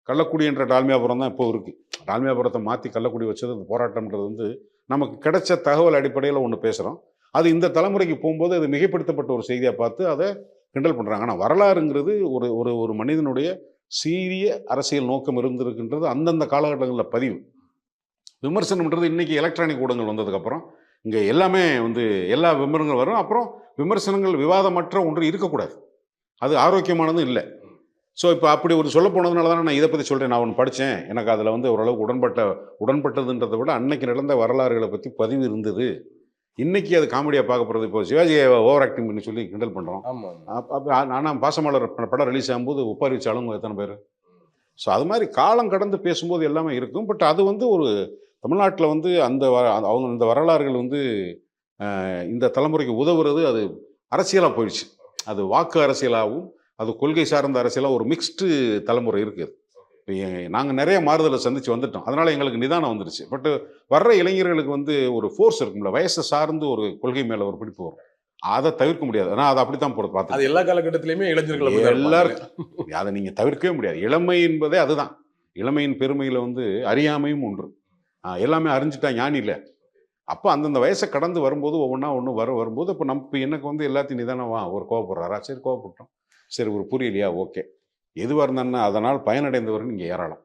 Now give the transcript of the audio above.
கள்ளக்குடி என்ற டால்மியாபுரம் தான் இப்போ இருக்குது. டால்மியாபுரத்தை மாற்றி கள்ளக்குடி வச்சது அந்த போராட்டம்ன்றது வந்து நமக்கு கிடைச்ச தகவல் அடிப்படையில் ஒன்று பேசுகிறோம். அது இந்த தலைமுறைக்கு போகும்போது அது மிகைப்படுத்தப்பட்ட ஒரு செய்தியாக பார்த்து அதை கிண்டல் பண்ணுறாங்க. ஆனால் வரலாறுங்கிறது ஒரு ஒரு ஒரு மனிதனுடைய சீரிய அரசியல் நோக்கம் இருந்திருக்கின்றது அந்தந்த காலகட்டங்களில் பதிவு. விமர்சனம்ன்றது இன்னைக்கு எலக்ட்ரானிக் ஊடகங்கள் வந்ததுக்கப்புறம் இங்கே எல்லாமே வந்து எல்லா விமர்சனங்கள் வரும். அப்புறம் விமர்சனங்கள் விவாதமற்ற ஒன்று இருக்கக்கூடாது. அது ஆரோக்கியமானதும் இல்லை. ஸோ இப்போ அப்படி ஒரு சொல்ல போனதுனால தானே நான் இதை பற்றி சொல்கிறேன். நான் ஒன்று படித்தேன், எனக்கு அதில் வந்து ஓரளவுக்கு உடன்பட்டதுன்றதை விட அன்னைக்கு நடந்த வரலாறுகளை பற்றி பதிவு இருந்தது. இன்னைக்கு அது காமெடியாக பார்க்கப்படுறது. இப்போ சிவாஜியை ஓவர் ஆக்டிங் பண்ணி சொல்லி கிண்டல் பண்ணுறோம். ஆனால் பாசமலர் படம் ரிலீஸ் ஆகும்போது ஒப்பாரி வச்சாலும் எத்தனை பேர். ஸோ அது மாதிரி காலம் கடந்து பேசும்போது எல்லாமே இருக்கும். பட் அது வந்து ஒரு தமிழ்நாட்டில் வந்து அவங்க இந்த வரலாறுகள் வந்து இந்த தலைமுறைக்கு உதவுறது அது அரசியலாக போயிடுச்சு. அது வாக்கு அரசியலாகவும் அது கொள்கை சார்ந்த அரசியலாக ஒரு மிக்ஸ்டு தலைமுறை இருக்குது. நாங்கள் நிறைய மாறுதலை சந்தித்து வந்துட்டோம். அதனால் எங்களுக்கு நிதானம் வந்துடுச்சு. பட் வர்ற இளைஞர்களுக்கு வந்து ஒரு ஃபோர்ஸ் இருக்கும்ல, வயசை சார்ந்து ஒரு கொள்கை மேலே ஒரு பிடிப்பு வரும். அதை தவிர்க்க முடியாது. ஆனால் அதை அப்படி தான் போகிறது பார்த்து. அது எல்லா காலகட்டத்திலையுமே இளைஞர்கள் எல்லாருக்கும் அதை நீங்கள் தவிர்க்கவே முடியாது. இளமை என்பதே அதுதான். இளமையின் பெருமையில் வந்து அறியாமையும் ஒன்று. எல்லாமே அறிஞ்சிட்டா ஞானி இல்லை. அப்போ அந்தந்த வயசை கடந்து வரும்போது ஒவ்வொன்றா வரும்போது இப்போ நம்ம எனக்கு வந்து எல்லாத்தையும் நிதானமா ஒரு கோவப்படுறாரா, சரி கோவப்பட்டோம், சரி ஒரு புரியலையா, ஓகே, எதுவாக இருந்தான்னா அதனால் பயனடைந்தவர்கள் இங்கே ஏராளம்.